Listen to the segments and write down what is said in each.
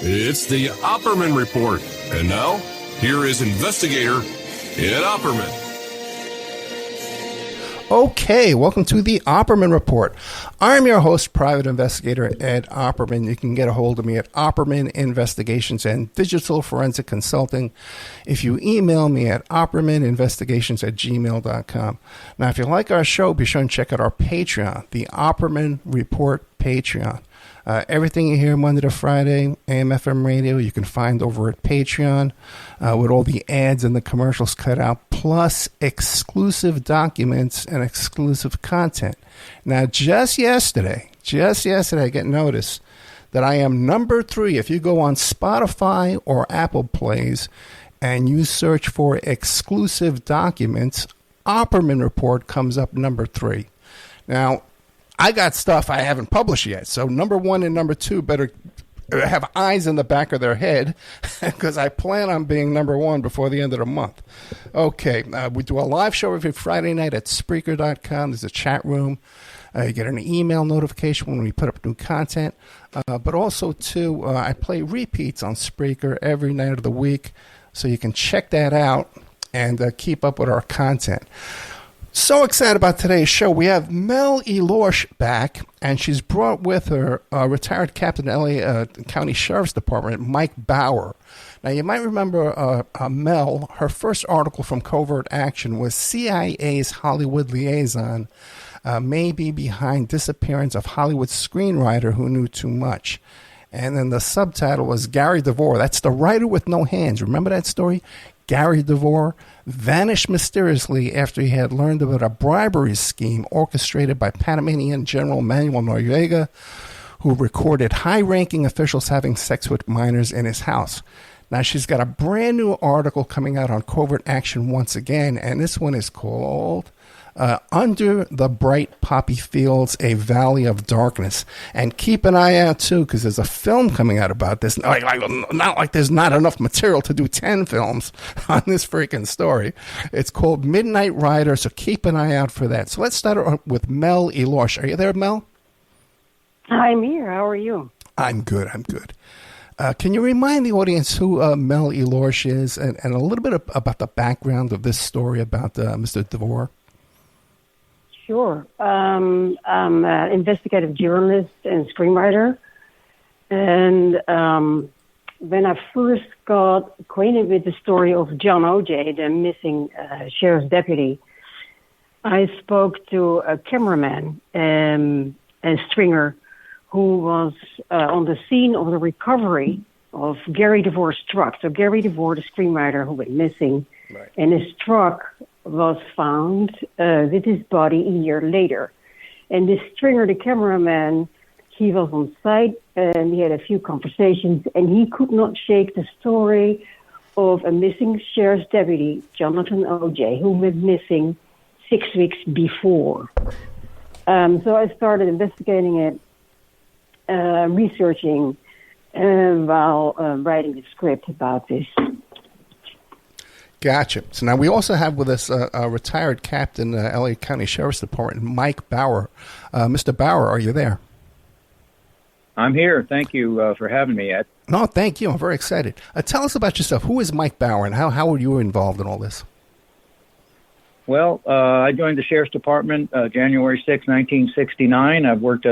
It's the Opperman Report. And now, here is investigator Ed Opperman. Okay, welcome to the Opperman Report. I'm your host, private investigator Ed Opperman. You can get a hold of me at Opperman Investigations and Digital Forensic Consulting. If you email me at oppermaninvestigations@gmail.com. Now, if you like our show, be sure and check out our Patreon, the Opperman Report Patreon. Everything you hear Monday to Friday, AM/FM radio, you can find over at Patreon with all the ads and the commercials cut out, plus exclusive documents and exclusive content. Now, just yesterday, I get notice that I am number 3. If you go on Spotify or Apple Plays and you search for exclusive documents, Opperman Report comes up number 3. Now, I got stuff I haven't published yet, so number 1 and number 2 better have eyes in the back of their head because I plan on being number 1 before the end of the month. Okay, we do a live show every Friday night at Spreaker.com. There's a chat room. You get an email notification when we put up new content. But also, too, I play repeats on Spreaker every night of the week, so you can check that out and keep up with our content. So excited about today's show. We have Mel Elorche back, and she's brought with her retired captain of LA County Sheriff's Department, Mike Bauer. Now, you might remember Mel, her first article from Covert Action was CIA's Hollywood liaison may be behind disappearance of Hollywood screenwriter who knew too much. And then the subtitle was Gary DeVore. That's the writer with no hands. Remember that story? Gary DeVore vanished mysteriously after he had learned about a bribery scheme orchestrated by Panamanian General Manuel Noriega, who recorded high-ranking officials having sex with minors in his house. Now, she's got a brand new article coming out on Covert Action once again, and this one is called Under the Bright Poppy Fields, A Valley of Darkness. And keep an eye out, too, because there's a film coming out about this. Not like there's not enough material to do 10 films on this freaking story. It's called Midnight Rider, so keep an eye out for that. So let's start with Mel Elorche. Are you there, Mel? I'm here. How are you? I'm good. Can you remind the audience who Mel Elorche is and a little bit about the background of this story about Mr. DeVore? Sure. I'm an investigative journalist and screenwriter. And when I first got acquainted with the story of John Aujay, the missing sheriff's deputy, I spoke to a cameraman and stringer who was on the scene of the recovery of Gary DeVore's truck. So Gary DeVore, the screenwriter who went missing, right, and his truck was found with his body a year later. And this stringer, the cameraman, he was on site and he had a few conversations, and he could not shake the story of a missing sheriff's deputy, Jonathan Aujay, who went missing 6 weeks before. So I started investigating it, researching while writing the script about this. Gotcha. So now we also have with us a retired captain, LA County Sheriff's Department, Mike Bauer. Mr. Bauer, are you there? I'm here. Thank you for having me, Ed. No, thank you. I'm very excited. Tell us about yourself. Who is Mike Bauer, and how were you involved in all this? Well, I joined the Sheriff's Department January 6, 1969. I've worked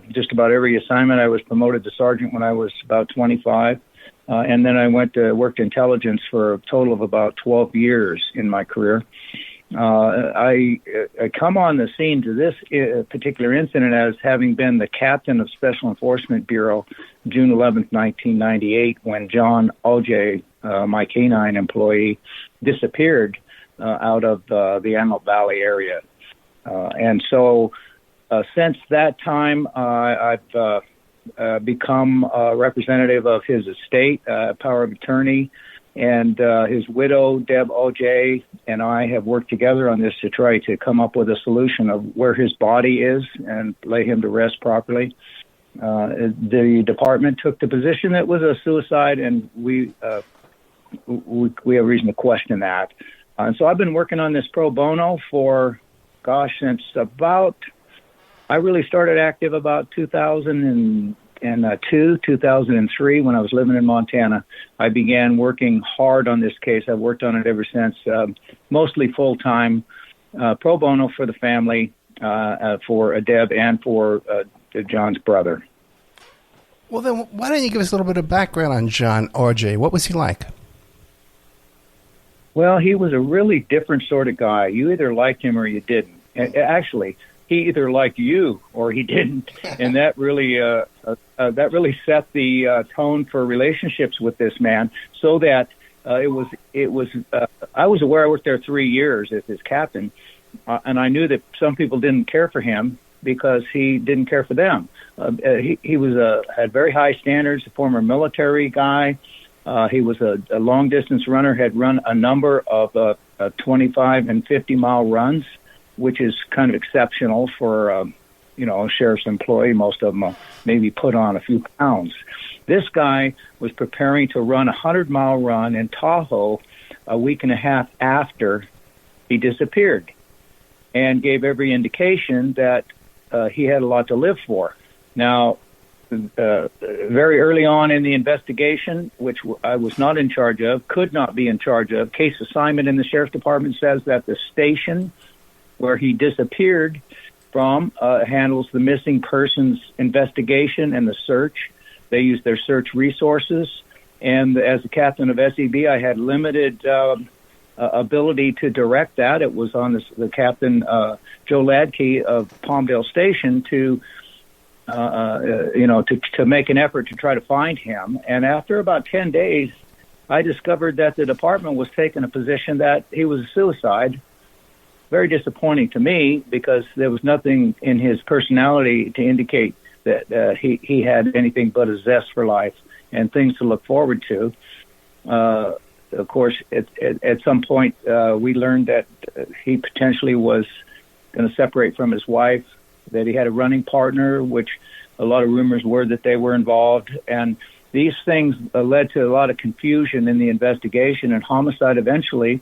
just about every assignment. I was promoted to sergeant when I was about 25. And then I worked intelligence for a total of about 12 years in my career. I come on the scene to this particular incident as having been the captain of Special Enforcement Bureau June 11th, 1998, when John Aujay, my canine employee, disappeared out of the Antelope Valley area. And so since that time, I've become a representative of his estate, power of attorney, and his widow, Deb Aujay, and I have worked together on this to try to come up with a solution of where his body is and lay him to rest properly. The department took the position that it was a suicide, and we have reason to question that. And so I've been working on this pro bono for, since I really started active about 2008, 2003, when I was living in Montana, I began working hard on this case. I've worked on it ever since, mostly full-time, pro bono for the family, for Deb and for John's brother. Well, then why don't you give us a little bit of background on John Aujay? What was he like? Well, he was a really different sort of guy. You either liked him or you didn't. Actually, he either liked you or he didn't, and that really set the tone for relationships with this man. So that I was aware. I worked there 3 years as his captain, and I knew that some people didn't care for him because he didn't care for them. He was had very high standards. A former military guy. He was a long distance runner. Had run a number of 25 and 50 mile runs, which is kind of exceptional for a sheriff's employee. Most of them maybe put on a few pounds. This guy was preparing to run a 100-mile run in Tahoe a week and a half after he disappeared, and gave every indication that he had a lot to live for. Now, very early on in the investigation, which I was not in charge of, could not be in charge of, case assignment in the sheriff's department says that the station where he disappeared from handles the missing persons investigation and the search. They use their search resources. And as the captain of SEB, I had limited ability to direct that. It was on the captain, Joe Ladkey of Palmdale Station, to make an effort to try to find him. And after about 10 days, I discovered that the department was taking a position that he was a suicide. Very disappointing to me, because there was nothing in his personality to indicate that he had anything but a zest for life and things to look forward to. Of course, at some point, we learned that he potentially was going to separate from his wife, that he had a running partner, which a lot of rumors were that they were involved. And these things led to a lot of confusion in the investigation and homicide. Eventually,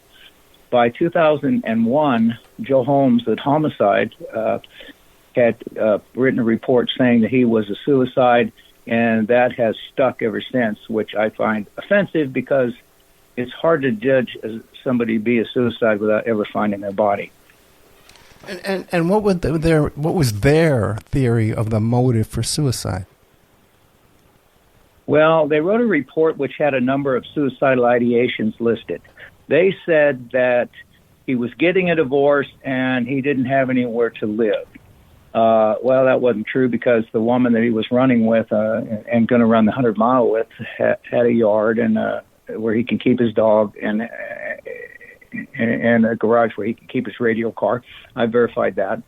by 2001, Joe Holmes at Homicide had written a report saying that he was a suicide, and that has stuck ever since, which I find offensive, because it's hard to judge somebody be a suicide without ever finding their body. And what was their theory of the motive for suicide? Well, they wrote a report which had a number of suicidal ideations listed. They said that he was getting a divorce and he didn't have anywhere to live. Well, that wasn't true, because the woman that he was running with and going to run the 100-mile with had a yard and where he can keep his dog, and a garage where he can keep his radio car. I verified that.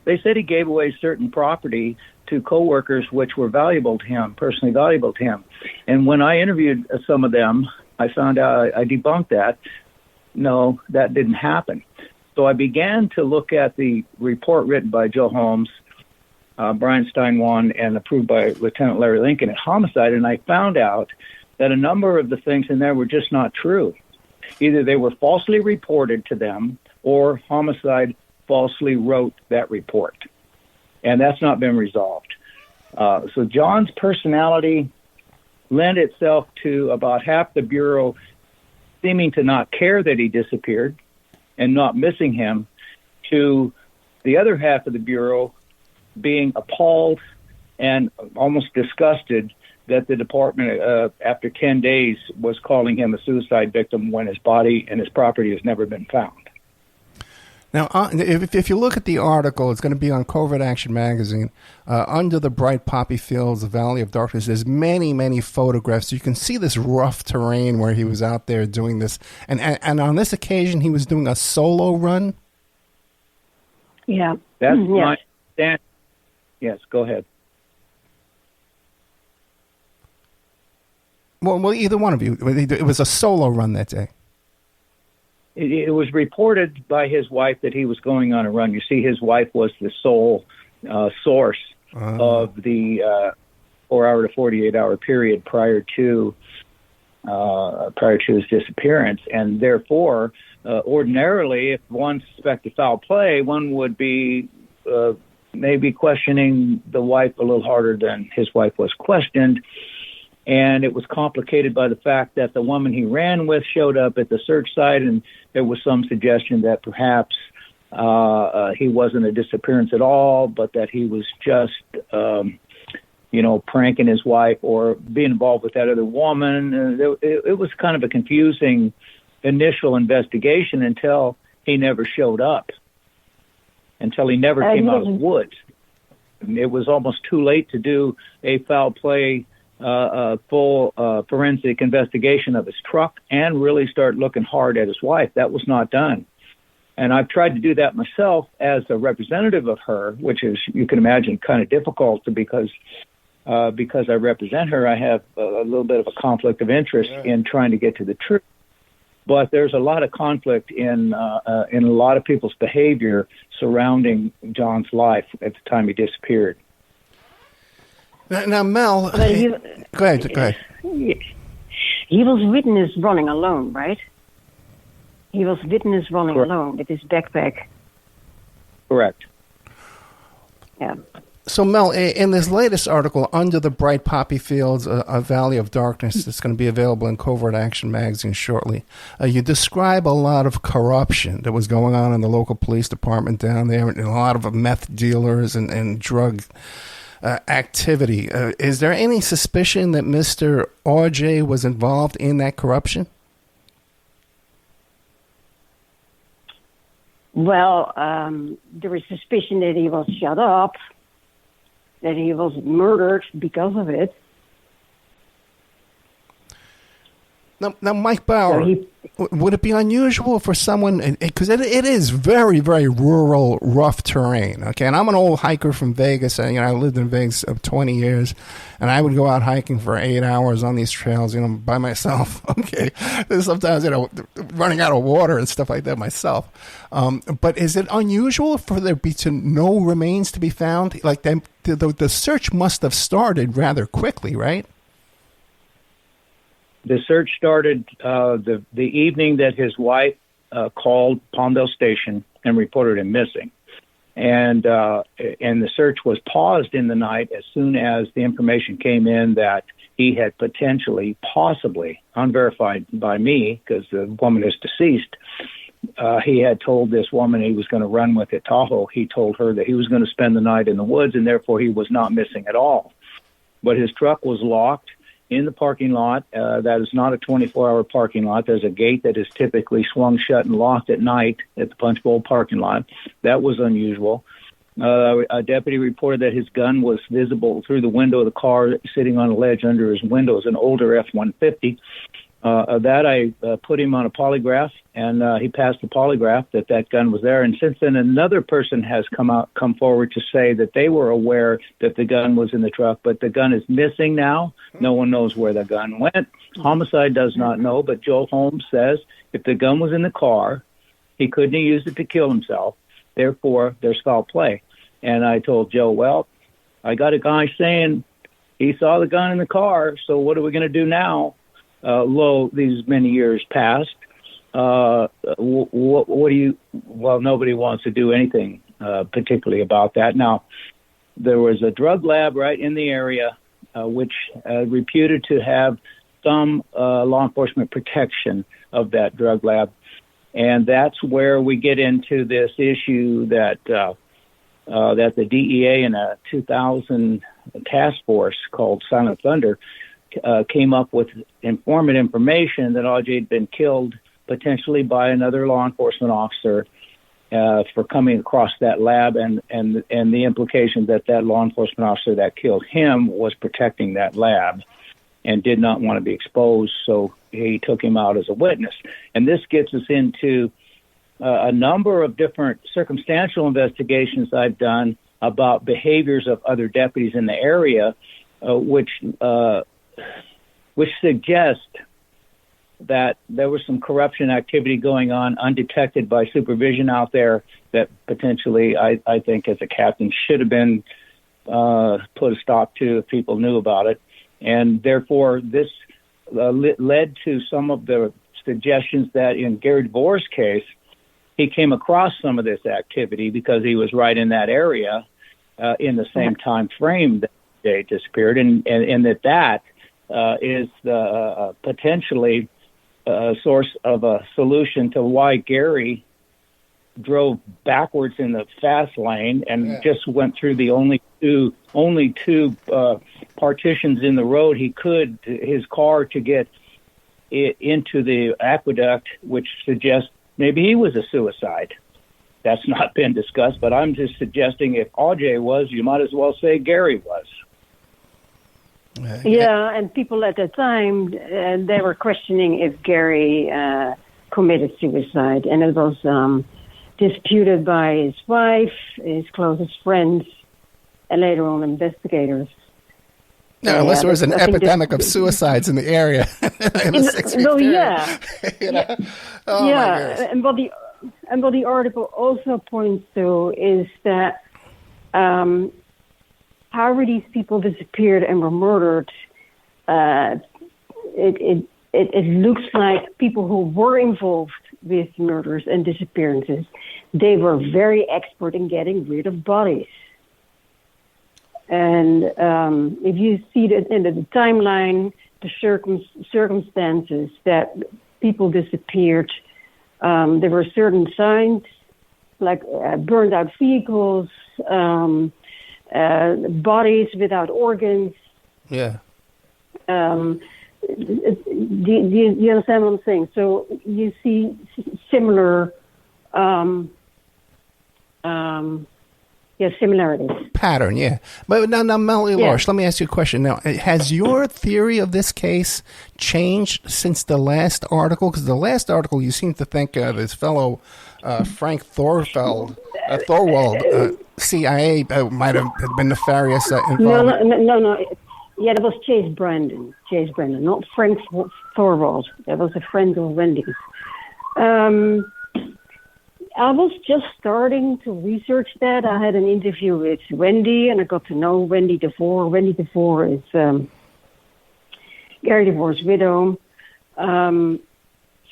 They said he gave away certain property to coworkers which were valuable to him, personally valuable to him. And when I interviewed some of them, I found out, I debunked that. No, that didn't happen. So I began to look at the report written by Joe Holmes, Brian Steinwan, and approved by Lieutenant Larry Lincoln at Homicide, and I found out that a number of the things in there were just not true. Either they were falsely reported to them, or Homicide falsely wrote that report. And that's not been resolved. So John's personality lent itself to about half the Bureau seeming to not care that he disappeared and not missing him, to the other half of the Bureau being appalled and almost disgusted that the department, after 10 days, was calling him a suicide victim when his body and his property has never been found. Now, if you look at the article, it's going to be on Covert Action Magazine. Under the bright poppy fields, the Valley of Darkness, there's many, many photographs. You can see this rough terrain where he was out there doing this. And on this occasion, he was doing a solo run? Yeah. That's my stand. Yes, go ahead. Well, either one of you. It was a solo run that day. It was reported by his wife that he was going on a run. You see, his wife was the sole source of the 4-hour to 48-hour period prior to his disappearance, and therefore, ordinarily, if one suspected foul play, one would be maybe questioning the wife a little harder than his wife was questioned. And it was complicated by the fact that the woman he ran with showed up at the search site, and there was some suggestion that perhaps he wasn't a disappearance at all, but that he was just, pranking his wife or being involved with that other woman. It was kind of a confusing initial investigation until he never showed up, until he never came out of the woods. It was almost too late to do a foul play full forensic investigation of his truck and really start looking hard at his wife. That was not done. And I've tried to do that myself as a representative of her, which is, you can imagine, kind of difficult because I represent her. I have a little bit of a conflict of interest in trying to get to the truth. But there's a lot of conflict in a lot of people's behavior surrounding John's life at the time he disappeared. Now, Mel, go ahead. He was witnessed running alone, right? He was witnessed running alone with his backpack. Correct. Yeah. So, Mel, in this latest article, Under the Bright Poppy Fields, A Valley of Darkness, that's going to be available in Covert Action magazine shortly, you describe a lot of corruption that was going on in the local police department down there, and a lot of meth dealers and drug activity. Is there any suspicion that Mr. Aujay was involved in that corruption? Well, there is suspicion that he was shut up, that he was murdered because of it. Now, Mike Bauer, would it be unusual for someone, because it is very, very rural, rough terrain, okay? And I'm an old hiker from Vegas, and I lived in Vegas for 20 years, and I would go out hiking for 8 hours on these trails, by myself, okay? Sometimes, running out of water and stuff like that myself. But is it unusual for there be no remains to be found? Like, the search must have started rather quickly, right? The search started the evening that his wife called Palmdale Station and reported him missing, and the search was paused in the night as soon as the information came in that he had possibly, unverified by me because the woman is deceased. He had told this woman he was going to run with at Tahoe. He told her that he was going to spend the night in the woods, and therefore he was not missing at all. But his truck was locked in the parking lot. That is not a 24-hour parking lot. There's a gate that is typically swung shut and locked at night at the Punch Bowl parking lot. That was unusual. A deputy reported that his gun was visible through the window of the car sitting on a ledge under his window. It was an older F-150. I put him on a polygraph, and he passed the polygraph that gun was there. And since then, another person has come forward to say that they were aware that the gun was in the truck, but the gun is missing now. No one knows where the gun went. Homicide does not know, but Joe Holmes says if the gun was in the car, he couldn't have used it to kill himself. Therefore, there's foul play. And I told Joe, well, I got a guy saying he saw the gun in the car, so what are we going to do now? These many years passed. What do you? Well, nobody wants to do anything particularly about that. Now, there was a drug lab right in the area, which reputed to have some law enforcement protection of that drug lab, and that's where we get into this issue that the DEA in a 2000 task force called Silent Thunder came up with informant information that Aujay had been killed potentially by another law enforcement officer for coming across that lab, and the implication that law enforcement officer that killed him was protecting that lab and did not want to be exposed, so he took him out as a witness. And this gets us into a number of different circumstantial investigations I've done about behaviors of other deputies in the area, which suggest that there was some corruption activity going on undetected by supervision out there that potentially I think as a captain should have been put a stop to if people knew about it. And therefore this led to some of the suggestions that in Gary DeVore's case, he came across some of this activity because he was right in that area. in the same time frame that Jay disappeared, and that is the potentially a source of a solution to why Gary drove backwards in the fast lane and just went through the only two partitions in the road his car to get it into the aqueduct, which suggests maybe he was a suicide. That's not been discussed, but I'm just suggesting if Aujay was, you might as well say Gary was. Yeah, and people at the time, they were questioning if Gary committed suicide, and it was disputed by his wife, his closest friends, and later on investigators. No, unless there was an epidemic of suicides in the area. You know? Oh, yeah, and what the article also points to is that however these people disappeared and were murdered, it looks like people who were involved with murders and disappearances, they were very expert in getting rid of bodies. And if you see that in the timeline, the circumstances that people disappeared, there were certain signs like burned out vehicles, bodies without organs. Yeah. Do you understand what I'm saying? So you see similar similarities. Pattern, yeah. But now Melanie Elorche, let me ask you a question. Now, has your theory of this case changed since the last article? Because the last article, you seem to think this fellow Frank Thorwald, CIA might have been nefarious involved. No. Yeah, that was Chase Brandon, not Frank Thorwald. That was a friend of Wendy's. I was just starting to research that. I had an interview with Wendy, and I got to know Wendy DeVore. Wendy DeVore is Gary DeVore's widow. So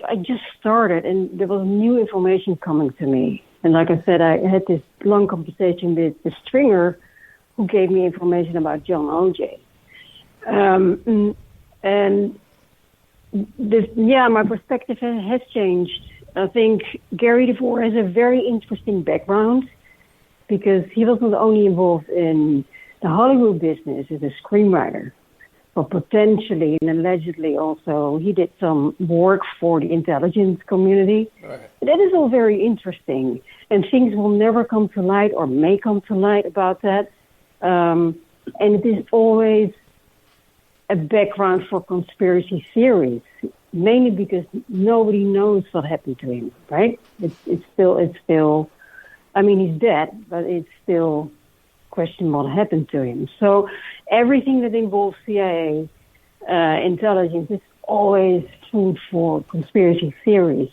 I just started, and there was new information coming to me. And like I said, I had this long conversation with the stringer who gave me information about John Aujay. And this, my perspective has changed. I think Gary DeVore has a very interesting background because he wasn't only involved in the Hollywood business as a screenwriter, but potentially and allegedly also he did some work for the intelligence community. Right. That is all very interesting, and things will never come to light or may come to light about that. And it is always a background for conspiracy theories. Mainly because nobody knows what happened to him, right? It's still. I mean, he's dead, but it's still question what happened to him. So everything that involves CIA intelligence is always food for conspiracy theories.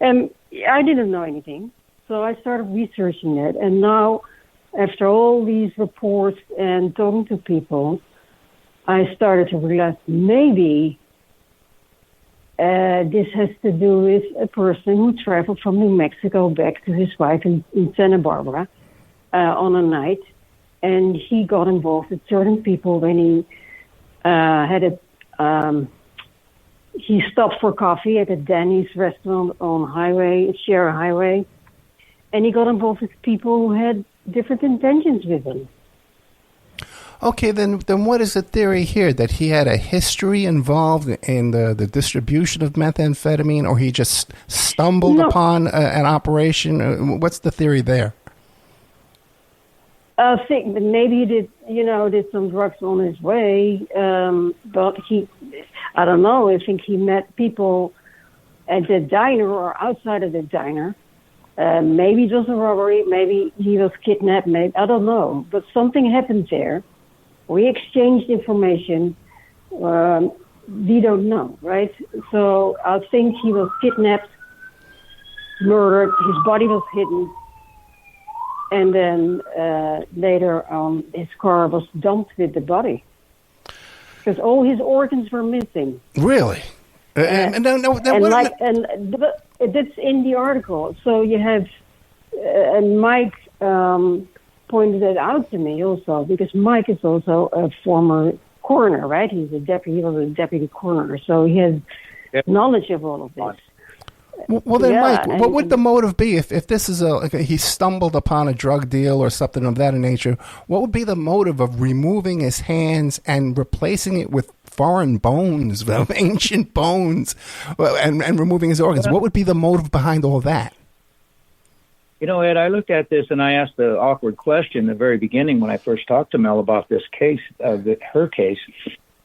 And I didn't know anything, so I started researching it. And now, after all these reports and talking to people, I started to realize maybe this has to do with a person who traveled from New Mexico back to his wife in Santa Barbara on a night, and he got involved with certain people when he he stopped for coffee at a Denny's restaurant on Sierra Highway, and he got involved with people who had different intentions with him. Okay, then what is the theory here? That he had a history involved in the distribution of methamphetamine, or he just stumbled upon an operation? What's the theory there? I think that maybe he did some drugs on his way, but I don't know. I think he met people at the diner or outside of the diner. Maybe it was a robbery. Maybe he was kidnapped. Maybe I don't know. But something happened there. We exchanged information. We don't know, right? So I think he was kidnapped, murdered. His body was hidden. And then later on, his car was dumped with the body. Because all his organs were missing. Really? That's in the article. So you have Mike pointed that out to me also, because Mike is also a former coroner, right? He was a deputy coroner, so he has knowledge of all of this. Well, then, Mike, what would the motive be if this is he stumbled upon a drug deal or something of that nature? What would be the motive of removing his hands and replacing it with foreign bones, ancient bones, and removing his organs? What would be the motive behind all that? You know, Ed, I looked at this and I asked the awkward question at the very beginning when I first talked to Mel about this case, her case.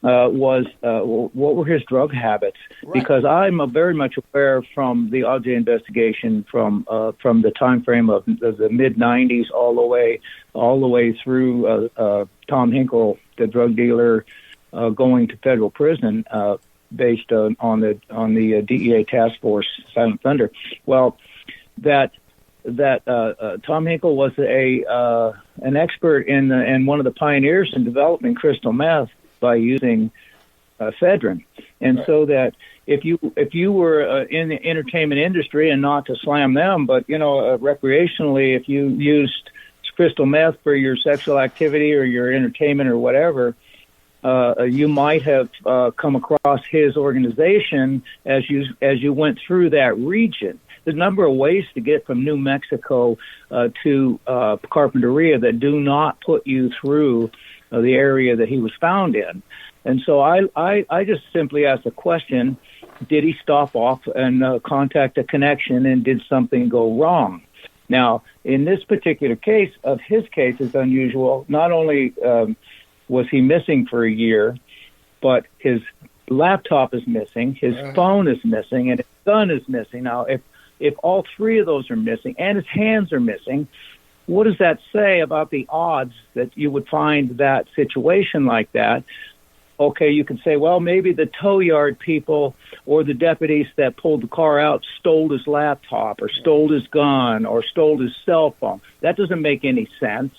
Was what were his drug habits? Right. Because I'm very much aware from the Aujay investigation from the time frame of the mid '90s all the way through Tom Hinkle, the drug dealer, going to federal prison based on the DEA task force Silent Thunder. Well, that Tom Hinkle was an expert and one of the pioneers in developing crystal meth by using ephedrine, and so that if you were in the entertainment industry, and not to slam them, but recreationally, if you used crystal meth for your sexual activity or your entertainment or whatever, you might have come across his organization as you went through that region. There's a number of ways to get from New Mexico to Carpinteria that do not put you through the area that he was found in. And so I just simply asked the question, did he stop off and contact a connection, and did something go wrong? Now, in this particular case, his case is unusual. Not only was he missing for a year, but his laptop is missing, his phone is missing, and his gun is missing. Now, if all three of those are missing and his hands are missing, what does that say about the odds that you would find that situation like that? Okay, you can say, well, maybe the tow yard people or the deputies that pulled the car out stole his laptop or stole his gun or stole his cell phone. That doesn't make any sense.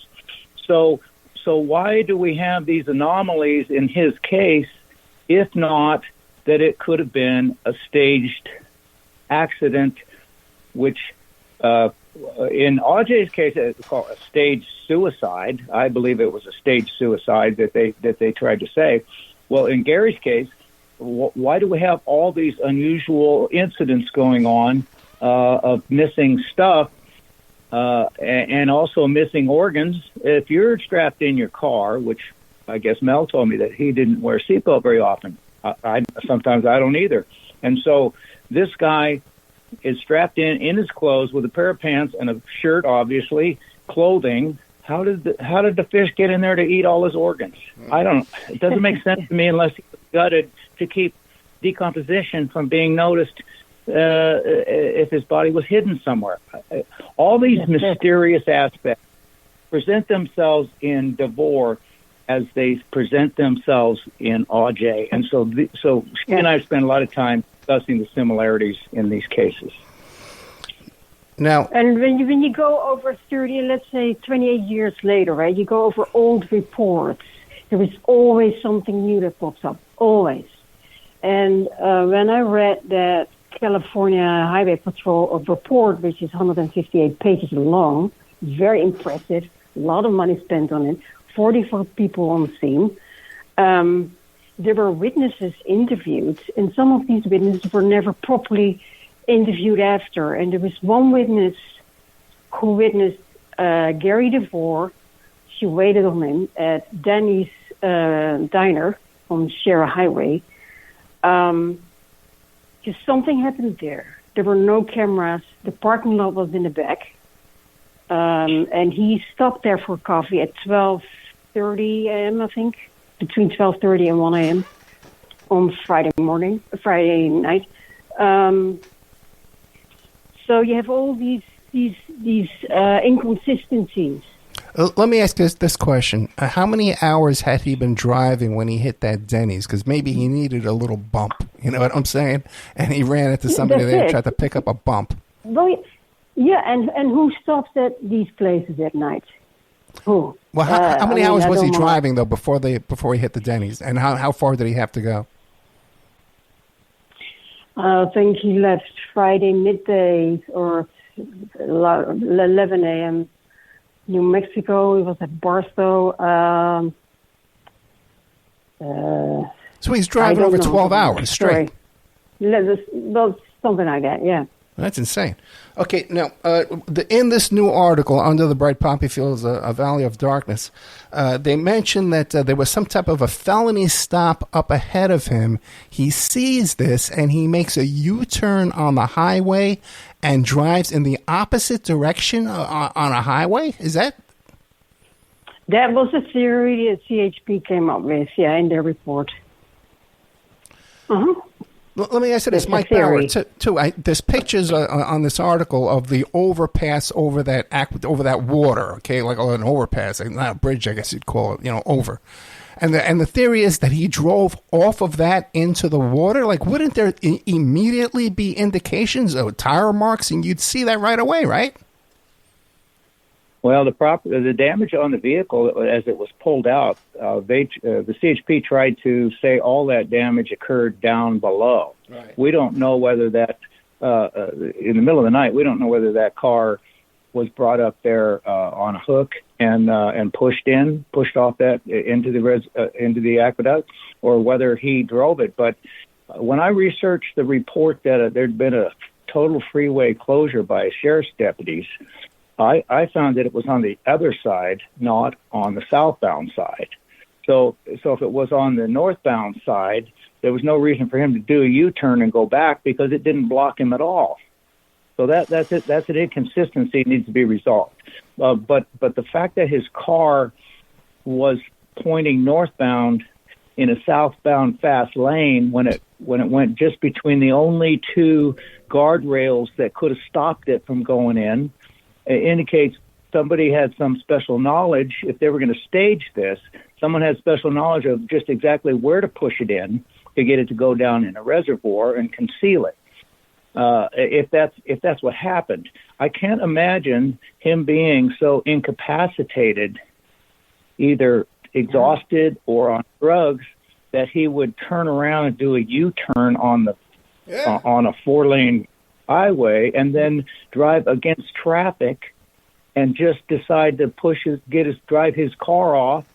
So why do we have these anomalies in his case, if not that it could have been a staged accident, which in Aujay's case, it's called a staged suicide. I believe it was a staged suicide that they tried to say. Well, in Gary's case, why do we have all these unusual incidents going on of missing stuff and also missing organs? If you're strapped in your car, which I guess Mel told me that he didn't wear a seatbelt very often. Sometimes I don't either. And so this guy is strapped in his clothes with a pair of pants and a shirt, obviously, clothing. How did the fish get in there to eat all his organs? I don't. It doesn't make sense to me unless he was gutted to keep decomposition from being noticed if his body was hidden somewhere. All these mysterious aspects present themselves in DeVore as they present themselves in Aujay. And so she and I have spent a lot of time discussing the similarities in these cases. Now, and when you go over 30, let's say 28 years later, right, you go over old reports, there is always something new that pops up, always. And when I read that California Highway Patrol report, which is 158 pages long, very impressive, a lot of money spent on it, 44 people on the scene. There were witnesses interviewed, and some of these witnesses were never properly interviewed after. And there was one witness who witnessed Gary DeVore. She waited on him at Danny's diner on Shera Highway. Just something happened there. There were no cameras. The parking lot was in the back. And he stopped there for coffee at 12:30 a.m., I think, between 12:30 and 1 a.m. on Friday night. So you have all these inconsistencies. Let me ask this question. How many hours had he been driving when he hit that Denny's? Because maybe he needed a little bump. You know what I'm saying? And he ran into somebody there and tried to pick up a bump. Well, yeah, and who stops at these places at night? Who? Well, how many hours was he driving, though, before he hit the Denny's? And how far did he have to go? I think he left Friday midday or 11 a.m. New Mexico. It was at Barstow. So he's driving over 12 hours straight. Well, something like that, yeah. That's insane. Okay, now, in this new article, Under the Bright Poppy Fields, A Valley of Darkness, they mentioned that there was some type of a felony stop up ahead of him. He sees this, and he makes a U-turn on the highway and drives in the opposite direction on a highway? Is that? That was the theory that CHP came up with, yeah, in their report. Uh-huh. Let me ask you this, Mike Bauer, too. There's pictures on this article of the overpass over that water, okay, like an overpass, not a bridge, I guess you'd call it, over. And the theory is that he drove off of that into the water. Like, wouldn't there immediately be indications of tire marks, and you'd see that right away, right? Well, the damage on the vehicle as it was pulled out, the CHP tried to say all that damage occurred down below. Right. We don't know whether that in the middle of the night. We don't know whether that car was brought up there on a hook and pushed off that into the aqueduct, or whether he drove it. But when I researched the report that there'd been a total freeway closure by sheriff's deputies, I found that it was on the other side, not on the southbound side. So if it was on the northbound side, there was no reason for him to do a U-turn and go back because it didn't block him at all. So that's it. That's an inconsistency that needs to be resolved. But the fact that his car was pointing northbound in a southbound fast lane when it went just between the only two guardrails that could have stopped it from going in, it indicates somebody had some special knowledge. If they were going to stage this, someone had special knowledge of just exactly where to push it in to get it to go down in a reservoir and conceal it. If that's what happened, I can't imagine him being so incapacitated, either exhausted or on drugs, that he would turn around and do a U-turn on a 4-lane highway and then drive against traffic and just decide to drive his car off.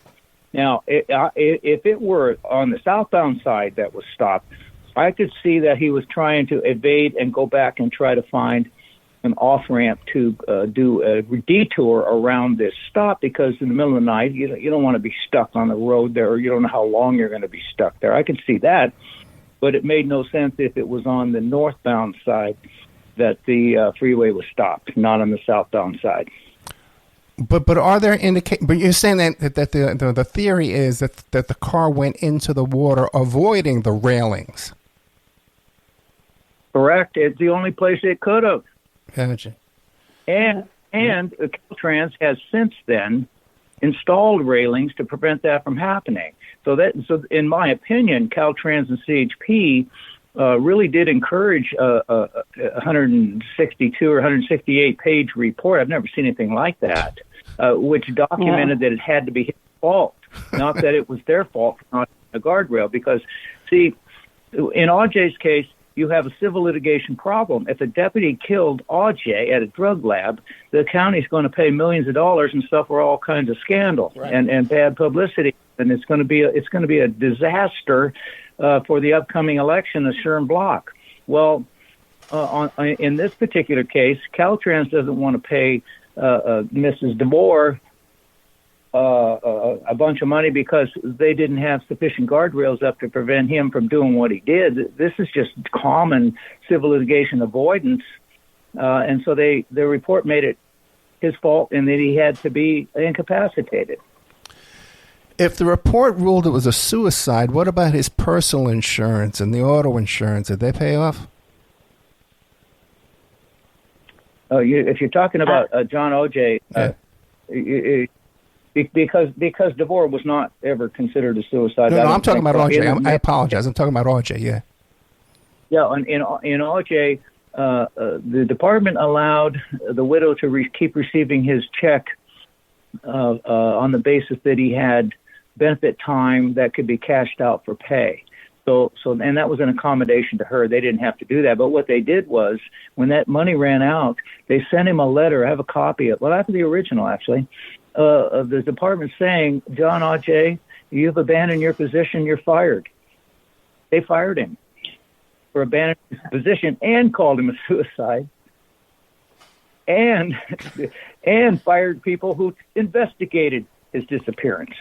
Now, if it were on the southbound side that was stopped, I could see that he was trying to evade and go back and try to find an off-ramp to do a detour around this stop, because in the middle of the night, you don't want to be stuck on the road there, or you don't know how long you're going to be stuck there. I can see that, but it made no sense if it was on the northbound side that the freeway was stopped, not on the southbound side. But are there But you're saying that the theory is that the car went into the water, avoiding the railings. Correct. It's the only place it could have. Gotcha. And Caltrans has since then installed railings to prevent that from happening. So in my opinion, Caltrans and CHP really did encourage a 162 or 168 page report. I've never seen anything like that, which documented that it had to be his fault, not that it was their fault for not a guardrail. Because, see, in Aujay's case, you have a civil litigation problem. If a deputy killed Aujay at a drug lab, the county's going to pay millions of dollars and suffer all kinds of scandal and bad publicity, and it's going to be a disaster for the upcoming election of Sherm Block. Well, in this particular case, Caltrans doesn't want to pay Mrs. DeVore a bunch of money because they didn't have sufficient guardrails up to prevent him from doing what he did. This is just common civil litigation avoidance, and so the report made it his fault and that he had to be incapacitated. If the report ruled it was a suicide, what about his personal insurance and the auto insurance? Did they pay off? If you're talking about John Aujay, because DeVore was not ever considered a suicide. No, I'm talking about Aujay. I apologize. I'm talking about Aujay. Yeah. Yeah, in Aujay, the department allowed the widow to keep receiving his check on the basis that he had benefit time that could be cashed out for pay. And that was an accommodation to her. They didn't have to do that. But what they did was, when that money ran out, they sent him a letter. I have a copy of, well, I have the original, actually, of the department saying, John Aujay, you've abandoned your position, you're fired. They fired him for abandoning his position and called him a suicide, and fired people who investigated his disappearance.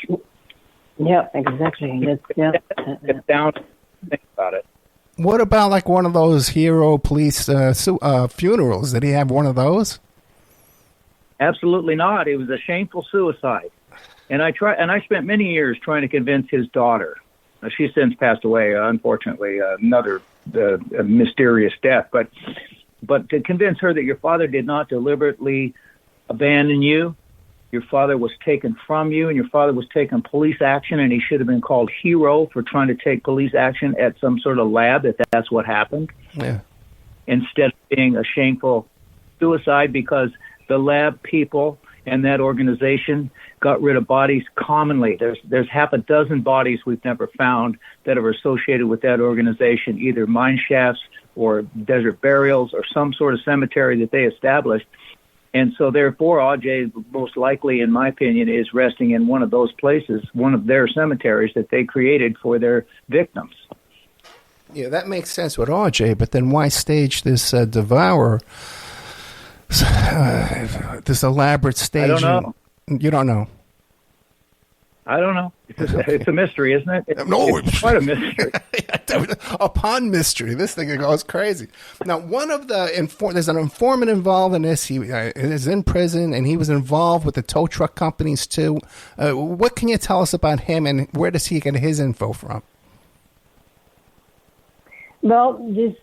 Yeah, exactly. It's down. Think about it. What about like one of those hero police funerals? Did he have one of those? Absolutely not. It was a shameful suicide, and I spent many years trying to convince his daughter. She's since passed away, unfortunately, another mysterious death. But to convince her that your father did not deliberately abandon you, your father was taken from you, and your father was taking police action, and he should have been called hero for trying to take police action at some sort of lab, that's what happened. Yeah. Instead of being a shameful suicide, because the lab people and that organization got rid of bodies commonly. There's half a dozen bodies we've never found that are associated with that organization, either mine shafts or desert burials or some sort of cemetery that they established. And so therefore, Aujay, most likely, in my opinion, is resting in one of those places, one of their cemeteries that they created for their victims. Yeah, that makes sense with Aujay, but then why stage this Devourer, this elaborate staging? I don't know. You don't know? I don't know. It's a mystery, isn't it? No, it's quite a mystery. Upon mystery, this thing goes crazy. Now, one of the there's an informant involved in this. He is in prison, and he was involved with the tow truck companies too. What can you tell us about him, and where does he get his info from? Well, this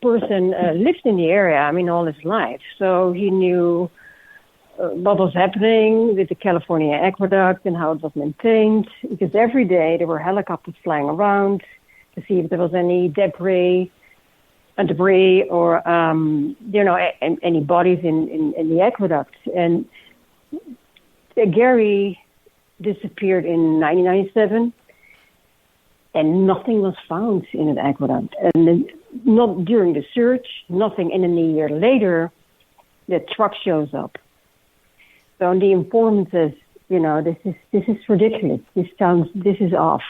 person lived in the area, all his life. So he knew what was happening with the California aqueduct and how it was maintained. Because every day there were helicopters flying around to see if there was any debris or, any bodies in the aqueduct. And Gary disappeared in 1997. And nothing was found in the aqueduct. And then, not during the search, nothing. And then a year later, the truck shows up. So the informant says, this is ridiculous. This is off.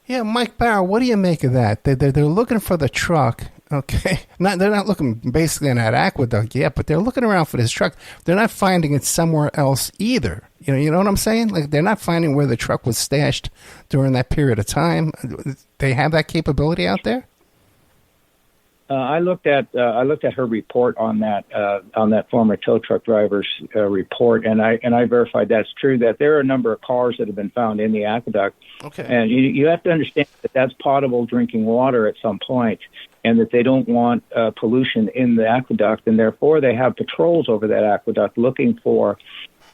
Yeah, Mike Bauer, what do you make of that? They're looking for the truck. Okay, they're not looking basically in that aqueduct yet, but they're looking around for this truck. They're not finding it somewhere else either. You know what I'm saying? Like, they're not finding where the truck was stashed during that period of time. They have that capability out there. I looked at her report on that former tow truck driver's report, and I verified that's true. That there are a number of cars that have been found in the aqueduct. Okay, and you have to understand that that's potable drinking water at some point, and that they don't want pollution in the aqueduct, and therefore they have patrols over that aqueduct looking for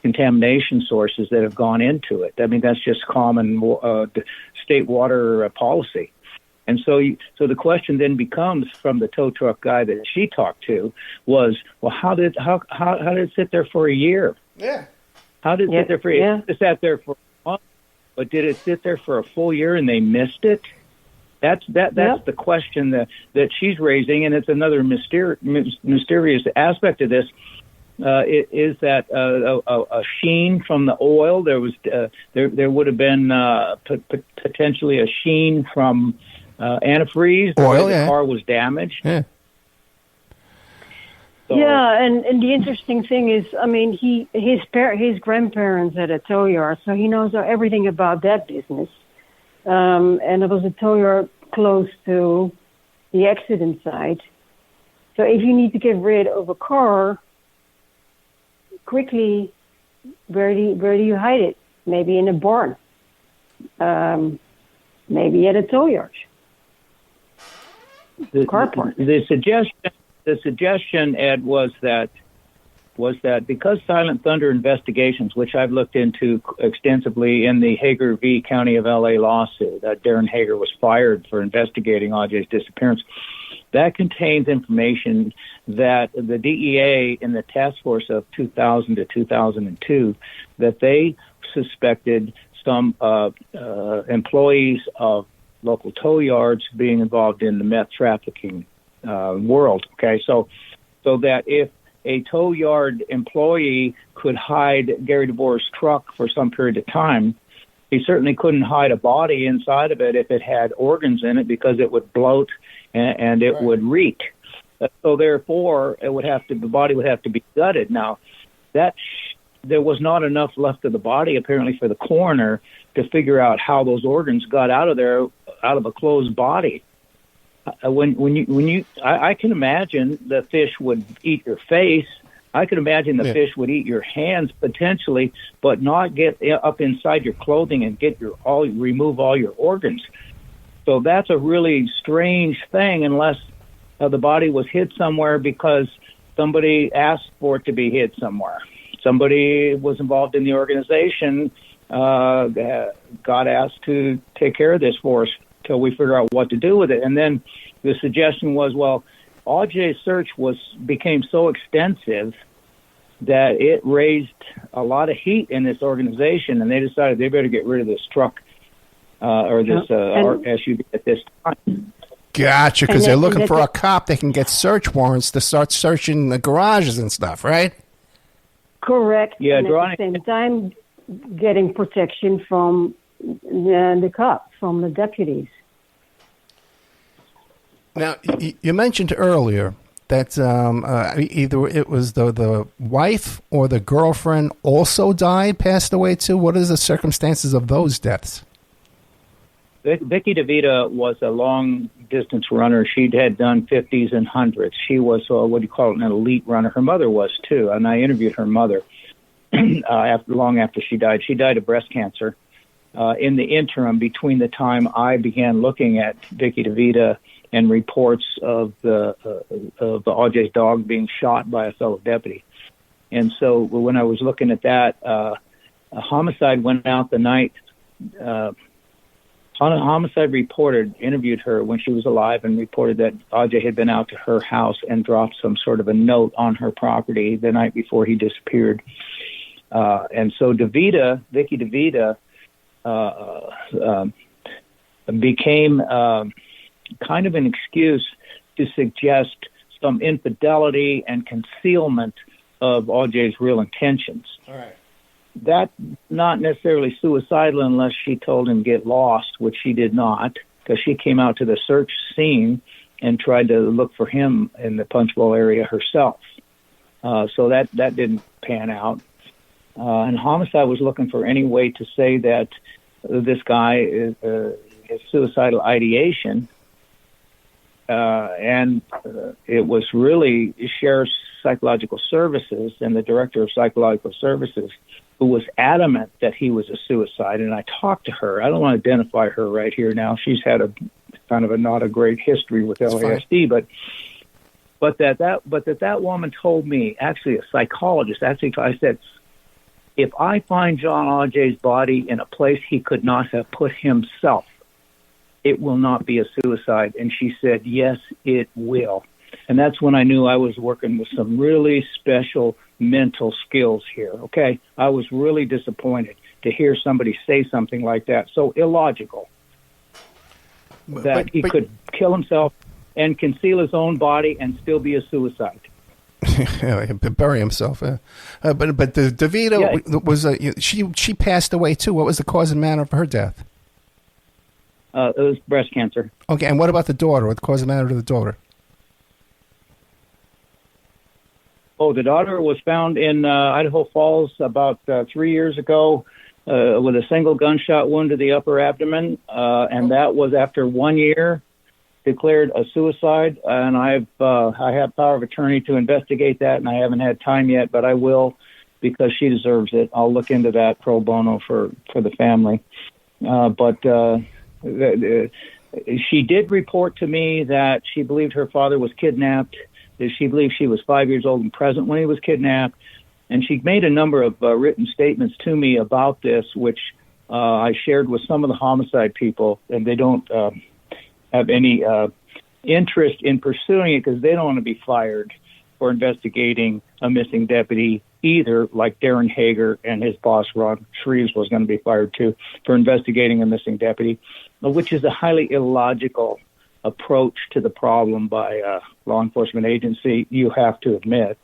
contamination sources that have gone into it. That's just common state water policy. And so the question then becomes, from the tow truck guy that she talked to, was, well, how did it sit there for a year? Yeah. How did it sit there for a year? It sat there for a month, but did it sit there for a full year and they missed it? That's the question that she's raising, and it's another mysterious aspect of this. It is that a sheen from the oil. There was there would have been potentially a sheen from antifreeze. Oil, the car was damaged. Yeah. So, and the interesting thing is, his grandparents had a tow yard, so he knows everything about that business. And there was a tow yard close to the accident site. So if you need to get rid of a car quickly, where do you hide it? Maybe in a barn. Maybe at a tow yard. The suggestion, Ed, was that because Silent Thunder investigations, which I've looked into extensively in the Hager v. County of LA lawsuit, that Darren Hager was fired for investigating Aujay's disappearance, that contains information that the DEA in the task force of 2000 to 2002, that they suspected some employees of local tow yards being involved in the meth trafficking world. Okay, so that if a tow yard employee could hide Gary DeBoer's truck for some period of time, he certainly couldn't hide a body inside of it if it had organs in it, because it would bloat and it would reek. So therefore, the body would have to be gutted. Now, there was not enough left of the body apparently for the coroner to figure out how those organs got out of there, out of a closed body. I can imagine the fish would eat your face. I can imagine the fish would eat your hands potentially, but not get up inside your clothing and remove all your organs. So that's a really strange thing, unless the body was hid somewhere because somebody asked for it to be hid somewhere. Somebody was involved in the organization, got asked to take care of this for us till we figure out what to do with it. And then the suggestion was, well, Aujay's search became so extensive that it raised a lot of heat in this organization, and they decided they better get rid of this truck or this SUV at this time. Gotcha, because they're looking for a cop they can get search warrants to start searching the garages and stuff, right? Correct. Yeah, and at the same time, getting protection from the cops, from the deputies. Now, you mentioned earlier that either it was the wife or the girlfriend also passed away too. What is the circumstances of those deaths? Vicky DeVita was a long-distance runner. She had done 50s and 100s. She was, an elite runner. Her mother was, too, and I interviewed her mother long after she died. She died of breast cancer. In the interim, between the time I began looking at Vicky DeVita and reports of the Aujay's dog being shot by a fellow deputy. And so when I was looking at that, a homicide went out the night. Homicide interviewed her when she was alive, and reported that Aujay had been out to her house and dropped some sort of a note on her property the night before he disappeared. And so Vicky DeVita, became kind of an excuse to suggest some infidelity and concealment of Aujay's real intentions. All right. That's not necessarily suicidal unless she told him get lost, which she did not, because she came out to the search scene and tried to look for him in the Punch Bowl area herself. So that didn't pan out. And homicide was looking for any way to say that this guy is suicidal ideation. And it was really Sheriff's Psychological Services and the Director of Psychological Services who was adamant that he was a suicide. And I talked to her. I don't want to identify her right here now. She's had a kind of not a great history with LASD, but that woman told me, actually a psychologist, I said, if I find John Aujay's body in a place he could not have put himself, it will not be a suicide. And she said, yes, it will. And that's when I knew I was working with some really special mental skills here, okay? I was really disappointed to hear somebody say something like that, so illogical, that he could kill himself and conceal his own body and still be a suicide. Bury himself. But the DeVita was she passed away too. What was the cause and manner of her death? It was breast cancer. Okay, and what about the daughter? What the cause and manner of the daughter? Oh, the daughter was found in Idaho Falls about 3 years ago with a single gunshot wound to the upper abdomen, and that was after 1 year declared a suicide. And I have power of attorney to investigate that, and I haven't had time yet, but I will because she deserves it. I'll look into that pro bono for the family. She did report to me that she believed her father was kidnapped. She believed she was 5 years old and present when he was kidnapped. And she made a number of written statements to me about this, which I shared with some of the homicide people, and they don't have any interest in pursuing it because they don't want to be fired for investigating a missing deputy either, like Darren Hager and his boss, Ron Shreves, was going to be fired too for investigating a missing deputy, which is a highly illogical approach to the problem by a law enforcement agency, you have to admit.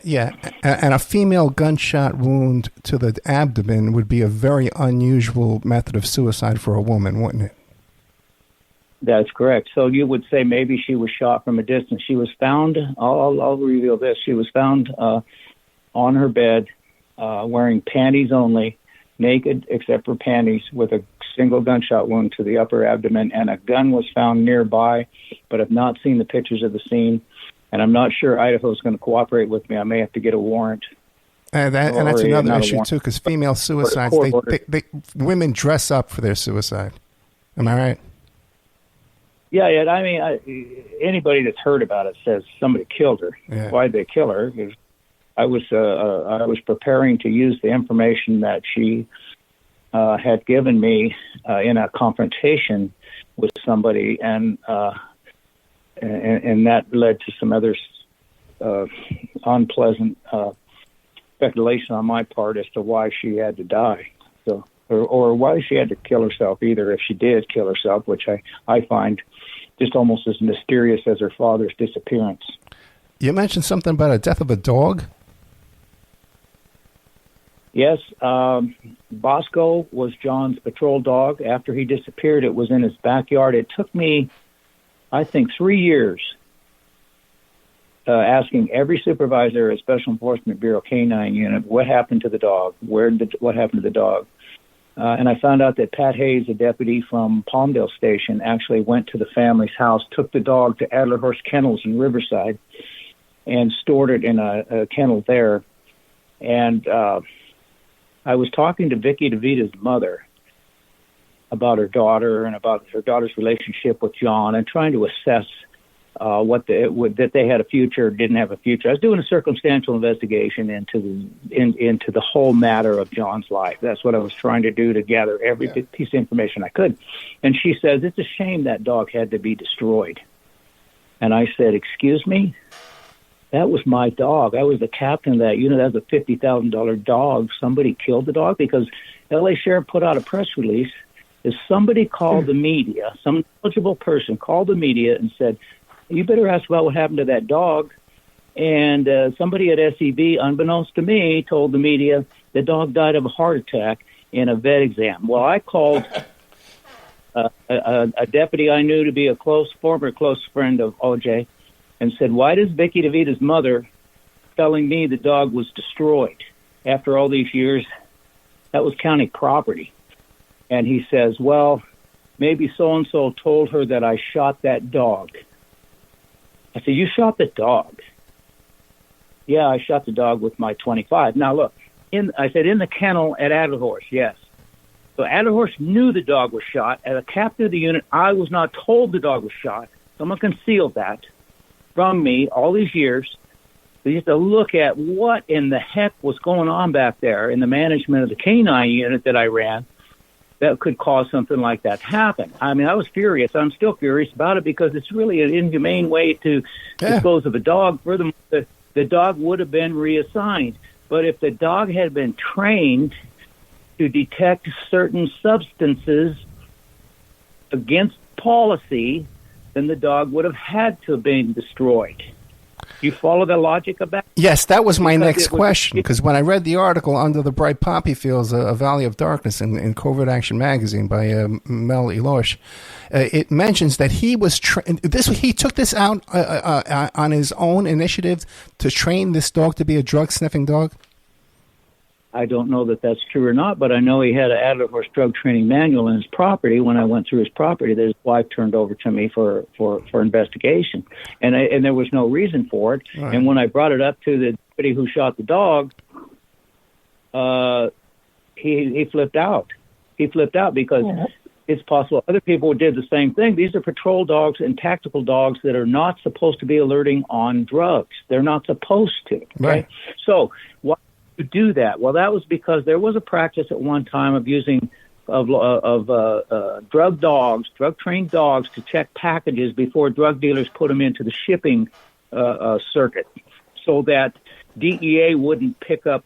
Yeah, and a female gunshot wound to the abdomen would be a very unusual method of suicide for a woman, wouldn't it? That's correct. So you would say maybe she was shot from a distance. She was found, I'll reveal this, she was found on her bed wearing panties only, naked except for panties, with a single gunshot wound to the upper abdomen, and a gun was found nearby, but I've not seen the pictures of the scene, and I'm not sure Idaho's going to cooperate with me. I may have to get a warrant. And that's another issue, too, because female suicides, women dress up for their suicide. Am I right? Yeah, I mean, anybody that's heard about it says somebody killed her. Yeah. Why'd they kill her? Because I was preparing to use the information that she had given me in a confrontation with somebody, and that led to some other unpleasant speculation on my part as to why she had to die. So, or why she had to kill herself, either, if she did kill herself, which I find just almost as mysterious as her father's disappearance. You mentioned something about a death of a dog? Yes, Bosco was John's patrol dog. After he disappeared, it was in his backyard. It took me, I think, 3 years asking every supervisor at Special Enforcement Bureau K-9 unit what happened to the dog, what happened to the dog. And I found out that Pat Hayes, a deputy from Palmdale Station, actually went to the family's house, took the dog to Elorche Kennels in Riverside, and stored it in a kennel there. And I was talking to Vicky DeVita's mother about her daughter and about her daughter's relationship with John, and trying to assess that they had a future or didn't have a future. I was doing a circumstantial investigation into the whole matter of John's life. That's what I was trying to do, to gather every piece of information I could. And she says, it's a shame that dog had to be destroyed. And I said, excuse me? That was my dog. I was the captain of that unit. That was a $50,000 dog. Somebody killed the dog, because L.A. Sheriff put out a press release. If somebody called the media, some knowledgeable person called the media and said, you better ask about what happened to that dog. And somebody at SEB, unbeknownst to me, told the media the dog died of a heart attack in a vet exam. Well, I called a deputy I knew to be a former close friend of Aujay, and said, why does Vicky DeVita's mother telling me the dog was destroyed after all these years? That was county property. And he says, well, maybe so-and-so told her that I shot that dog. I said, you shot the dog? Yeah, I shot the dog with my .25. Now, look, I said, in the kennel at Elorche, yes. So Elorche knew the dog was shot. As a captain of the unit, I was not told the dog was shot. Someone concealed that from me all these years. We used to look at what in the heck was going on back there in the management of the K-9 unit that I ran that could cause something like that to happen. I mean, I was furious. I'm still furious about it, because it's really an inhumane way to dispose of a dog. Furthermore, the dog would have been reassigned. But if the dog had been trained to detect certain substances against policy, then the dog would have had to have been destroyed. You follow the logic of that? Yes, that was my next question, because when I read the article, Under the Bright Poppy Fields, A Valley of Darkness, in Covert Action Magazine by Mel Elorche, it mentions that he was he took this out on his own initiative to train this dog to be a drug-sniffing dog? I don't know that that's true or not, but I know he had an Elorche drug training manual in his property. When I went through his property, that his wife turned over to me for investigation, and there was no reason for it. Right. And when I brought it up to the deputy who shot the dog, he flipped out. He flipped out because it's possible other people did the same thing. These are patrol dogs and tactical dogs that are not supposed to be alerting on drugs. They're not supposed to. Okay? Right. So why to do that? Well, that was because there was a practice at one time of using drug-trained dogs to check packages before drug dealers put them into the shipping circuit. so that DEA wouldn't pick up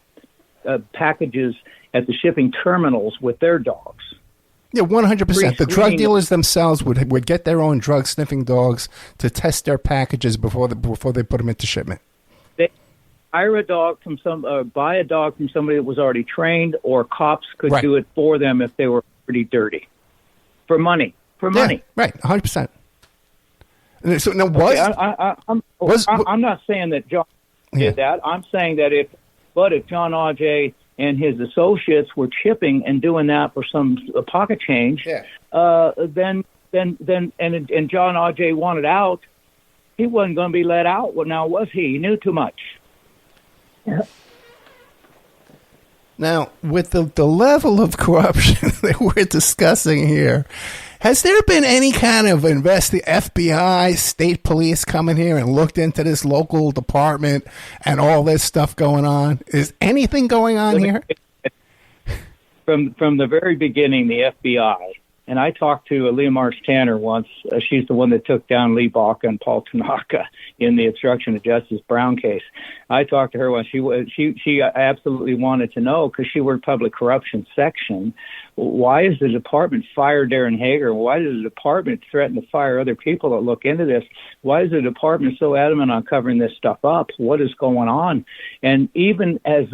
packages at the shipping terminals with their dogs. Yeah, 100%. The drug dealers themselves would get their own drug sniffing dogs to test their packages before they put them into shipment. They hire a dog from buy a dog from somebody that was already trained, or cops could do it for them if they were pretty dirty, for money. Money, right? 100%. So now, I'm not saying that John did that. I'm saying that if John Aujay and his associates were chipping and doing that for some pocket change, then John Aujay wanted out, he wasn't going to be let out. Well, now was he? He knew too much. Yeah. Now, with the level of corruption that we're discussing here, has there been any kind of FBI, state police coming here and looked into this local department and all this stuff going on? Is anything going on here? From the very beginning, the FBI, and I talked to Leah Marsh Tanner once. She's the one that took down Lee Baca and Paul Tanaka in the obstruction of justice Brown case. I talked to her once. She absolutely wanted to know, because she worked public corruption section. Why is the department fired Darren Hager? Why does the department threaten to fire other people that look into this? Why is the department so adamant on covering this stuff up? What is going on? And even as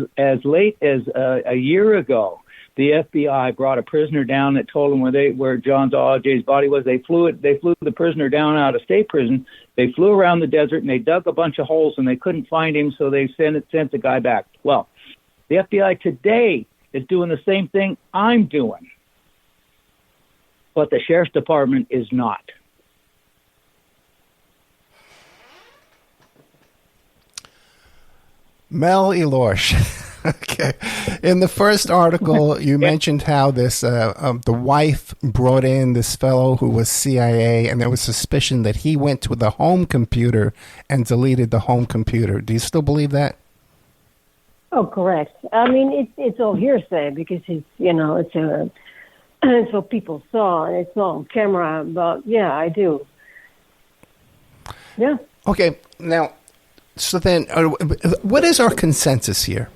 late as a year ago, the FBI brought a prisoner down that told them where John Aujay's body was. They flew the prisoner down out of state prison. They flew around the desert and they dug a bunch of holes and they couldn't find him, so they sent the guy back. Well, the FBI today is doing the same thing I'm doing, but the sheriff's department is not. Mel Elorche. Okay. In the first article, you mentioned how this the wife brought in this fellow who was CIA, and there was suspicion that he went to the home computer and deleted the home computer. Do you still believe that? Oh, correct. I mean, it's all hearsay because it's what people saw and it's not on camera. But yeah, I do. Yeah. Okay. Now, so then, what is our consensus here?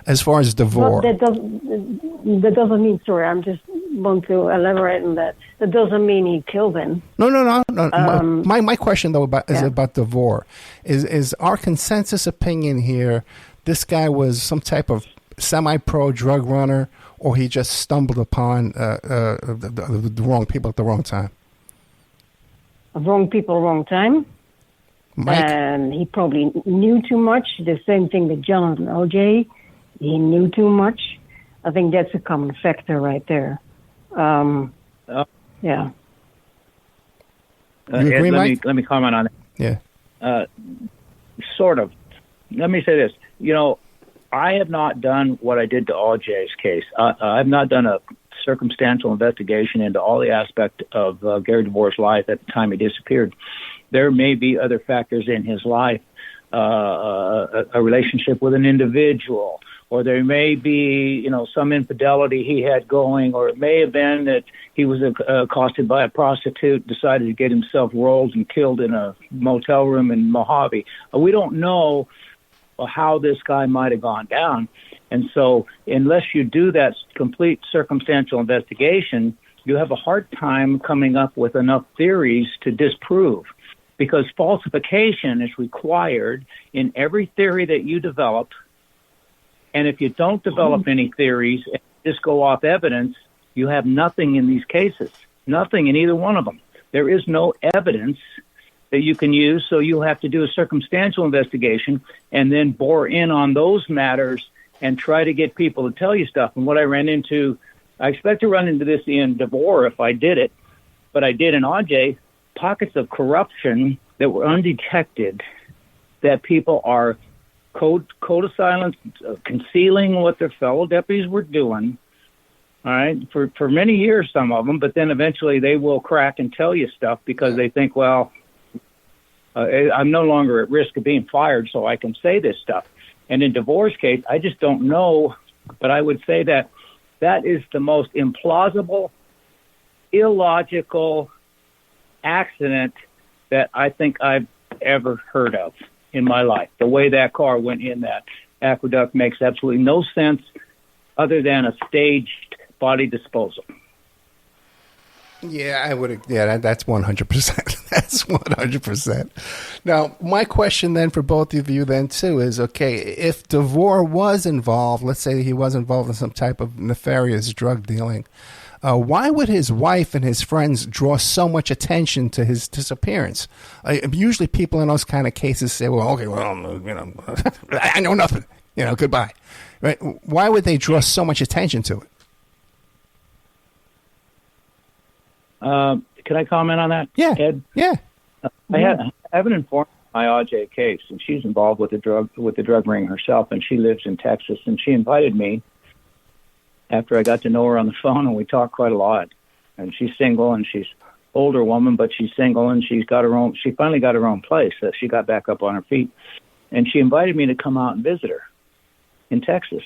As far as DeVore, that doesn't mean. Sorry, I'm just want to elaborate on that. That doesn't mean he killed him. No. My question though is about DeVore. Is our consensus opinion here? This guy was some type of semi-pro drug runner, or he just stumbled upon the wrong people at the wrong time. Wrong people, wrong time. Mike? And he probably knew too much. The same thing with John Aujay. He knew too much. I think that's a common factor right there. Yeah. You agree, Mike? Let me comment on it. Yeah. Sort of. Let me say this. I have not done what I did to Aujay's case. I've not done a circumstantial investigation into all the aspect of Gary DeVore's life at the time he disappeared. There may be other factors in his life, a relationship with an individual, or there may be, some infidelity he had going, or it may have been that he was accosted by a prostitute, decided to get himself rolled and killed in a motel room in Mojave. We don't know how this guy might have gone down. And so unless you do that complete circumstantial investigation, you have a hard time coming up with enough theories to disprove, because falsification is required in every theory that you develop. And if you don't develop any theories and just go off evidence, you have nothing in these cases, nothing in either one of them. There is no evidence that you can use, so you have to do a circumstantial investigation and then bore in on those matters and try to get people to tell you stuff. And what I expect to run into this in DeVore if I did it, but I did in Aujay, pockets of corruption that were undetected, that people are code of silence, concealing what their fellow deputies were doing, all right, for many years, some of them, but then eventually they will crack and tell you stuff because they think, well, I'm no longer at risk of being fired, so I can say this stuff. And in DeVore's case, I just don't know, but I would say that is the most implausible, illogical accident that I think I've ever heard of in my life. The way that car went in that aqueduct makes absolutely no sense other than a staged body disposal. Yeah, I would. Yeah, that's 100%. That's 100%. Now, my question then for both of you then too is, okay, if DeVore was involved, let's say he was involved in some type of nefarious drug dealing, why would his wife and his friends draw so much attention to his disappearance? Usually, people in those kind of cases say, "Well, okay, well, I know nothing. Goodbye." Right? Why would they draw so much attention to it? Can I comment on that? Yeah. Ed? Yeah. I have an informant in my Aujay case, and she's involved with the drug ring herself, and she lives in Texas, and she invited me after I got to know her on the phone, and we talked quite a lot. And she's single, and she's older woman, but she's single, and she finally got her own place. She got back up on her feet, and she invited me to come out and visit her in Texas.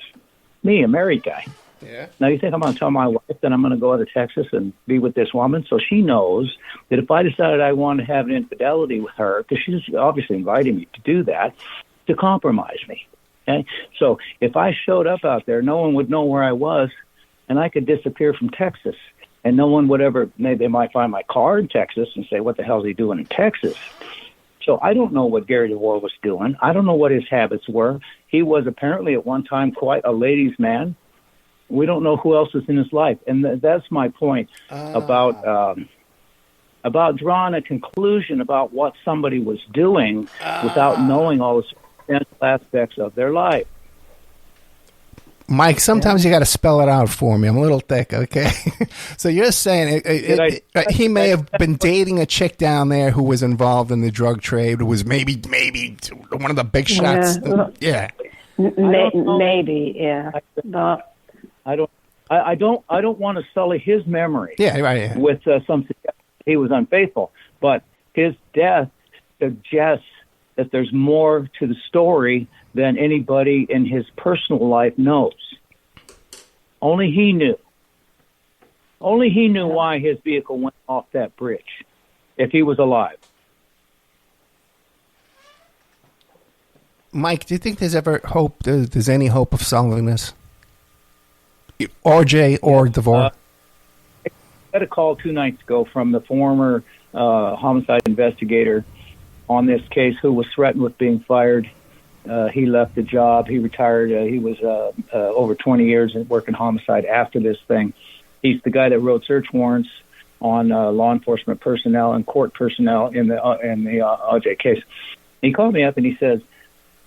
Me, a married guy. Yeah. Now, you think I'm going to tell my wife that I'm going to go to Texas and be with this woman? So she knows that if I decided I wanted to have an infidelity with her, because she's obviously inviting me to do that, to compromise me. Okay? So if I showed up out there, no one would know where I was, and I could disappear from Texas. And no one would ever, they might find my car in Texas and say, what the hell is he doing in Texas? So I don't know what Gary DeVore was doing. I don't know what his habits were. He was apparently at one time quite a ladies' man. We don't know who else is in his life. And that's my point about drawing a conclusion about what somebody was doing without knowing all the essential aspects of their life. Mike, sometimes you got to spell it out for me. I'm a little thick, okay? So you're saying he may have been dating a chick down there who was involved in the drug trade, who was maybe one of the big shots. Yeah. Maybe, yeah. I don't want to sully his memory. Yeah, right. Yeah. With some suggestion he was unfaithful, but his death suggests that there's more to the story than anybody in his personal life knows. Only he knew. Only he knew why his vehicle went off that bridge, if he was alive. Mike, do you think there's ever hope? There's any hope of solving this? Aujay or DeVore? I got a call 2 nights ago from the former homicide investigator on this case who was threatened with being fired. He left the job. He retired. He was over 20 years working homicide after this thing. He's the guy that wrote search warrants on law enforcement personnel and court personnel in the Aujay case. He called me up and he says,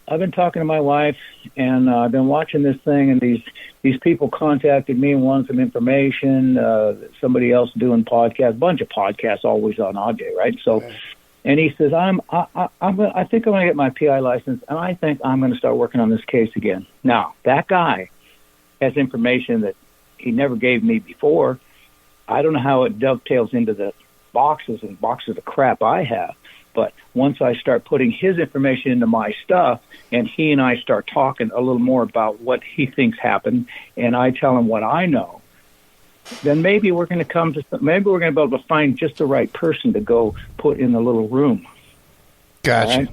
I've been talking to my wife, and I've been watching this thing, and these people contacted me and wanted some information. Somebody else doing podcasts, bunch of podcasts, always on Aujay, right? So, and he says, I think I'm going to get my PI license, and I think I'm going to start working on this case again. Now, that guy has information that he never gave me before. I don't know how it dovetails into the boxes and boxes of crap I have. But once I start putting his information into my stuff, and he and I start talking a little more about what he thinks happened, and I tell him what I know, then maybe we're going to be able to find just the right person to go put in the little room. Gotcha. Right?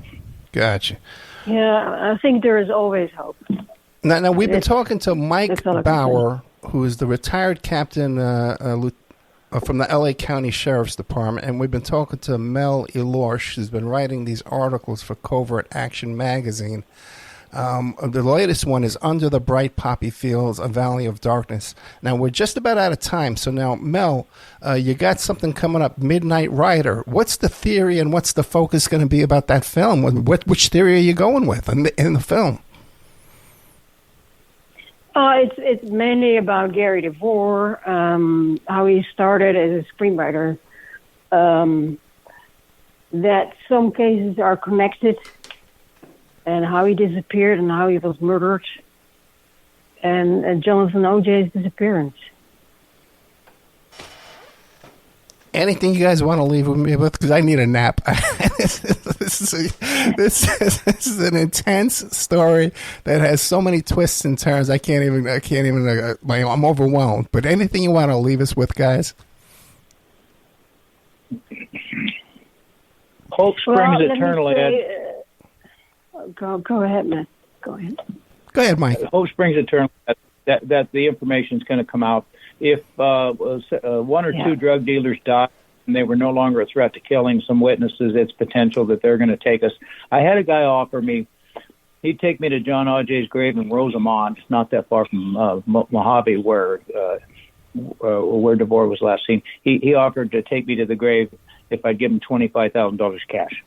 Gotcha. Yeah, I think there is always hope. Now we've been talking to Mike Bauer, who is the retired captain from the L.A. County Sheriff's Department, and we've been talking to Mel Elorche, who's been writing these articles for Covert Action Magazine. The latest one is Under the Bright Poppy Fields, A Valley of Darkness. Now, we're just about out of time, so now, Mel, you got something coming up, Midnight Rider. What's the theory and what's the focus going to be about that film? Which theory are you going with in the film? It's mainly about Gary DeVore, how he started as a screenwriter, that some cases are connected, and how he disappeared and how he was murdered, and Jonathan Aujay's disappearance. Anything you guys want to leave with me with? Because I need a nap. This is an intense story that has so many twists and turns. I can't even. I'm overwhelmed. But anything you want to leave us with, guys? Hope springs eternal, Ed. Go ahead, Matt. Go ahead. Go ahead, Mike. Hope springs eternal that the information is going to come out. If one or two drug dealers die and they were no longer a threat to killing some witnesses, it's potential that they're going to take us. I had a guy offer me, he'd take me to John Aujay's grave in Rosamond, not that far from Mojave, where DeVore was last seen. He offered to take me to the grave if I'd give him $25,000 cash.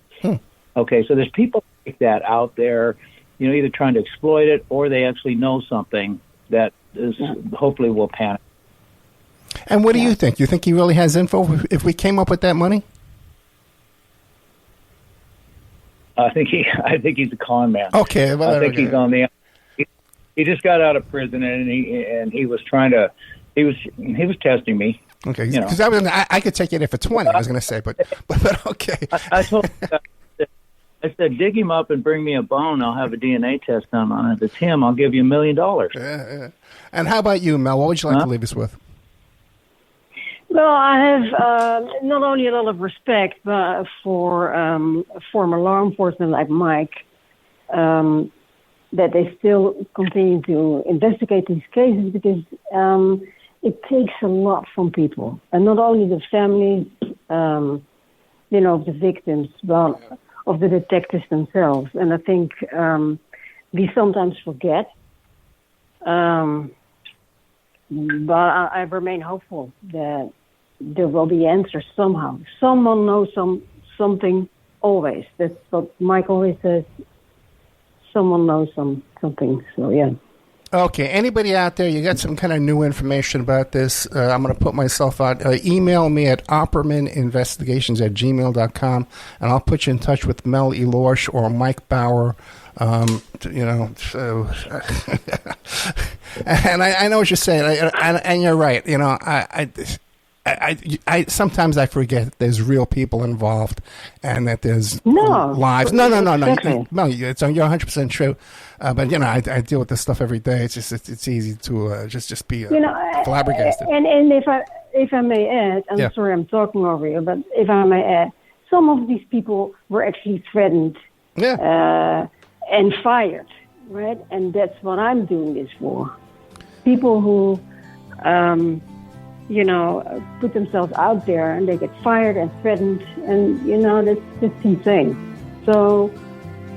Okay, so there's people like that out there, either trying to exploit it or they actually know something that is hopefully will panic. And what do you think? You think he really has info if we came up with that money? I think he's a con man. Okay, well, I think he's on the. He just got out of prison and he was trying to. He was testing me. Okay, because I could take it for 20. I was going to say, but okay. I told him, I said, dig him up and bring me a bone. I'll have a DNA test done on it. If it's him, I'll give you $1 million. Yeah. And how about you, Mel? What would you like to leave us with? Well, I have not only a lot of respect for former law enforcement like Mike, that they still continue to investigate these cases because it takes a lot from people, and not only the families, of the victims, but of the detectives themselves. And I think we sometimes forget, but I remain hopeful that there will be answers somehow. Someone knows something always. That's what Mike always says. Someone knows something. So, yeah. Okay. Anybody out there, you got some kind of new information about this? I'm going to put myself out. Email me at oppermaninvestigations@gmail.com, and I'll put you in touch with Mel Elorche or Mike Bauer. And I know what you're saying, and you're right. I sometimes I forget that there's real people involved and that there's lives. No. Exactly. No, you're 100% true. But I deal with this stuff every day. It's just it's easy to just be flabbergasted. And if I may add, I'm sorry I'm talking over you, but if I may add, some of these people were actually threatened and fired, right? And that's what I'm doing this for. People who put themselves out there and they get fired and threatened, and that's insane. So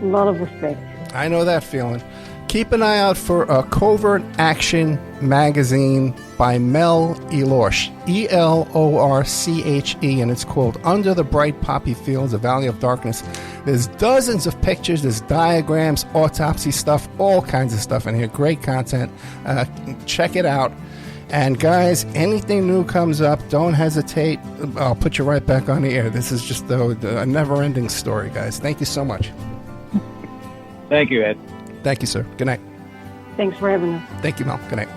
a lot of respect. I know that feeling. Keep an eye out for a Covert Action magazine by Mel Elorche, Elorche, and it's called Under the Bright Poppy Fields, A Valley of Darkness. There's dozens of pictures, there's diagrams, autopsy stuff, all kinds of stuff in here. Great content. Check it out. And guys, anything new comes up, don't hesitate. I'll put you right back on the air. This is just a never-ending story, guys. Thank you so much. Thank you, Ed. Thank you, sir. Good night. Thanks for having us. Thank you, Mel. Good night.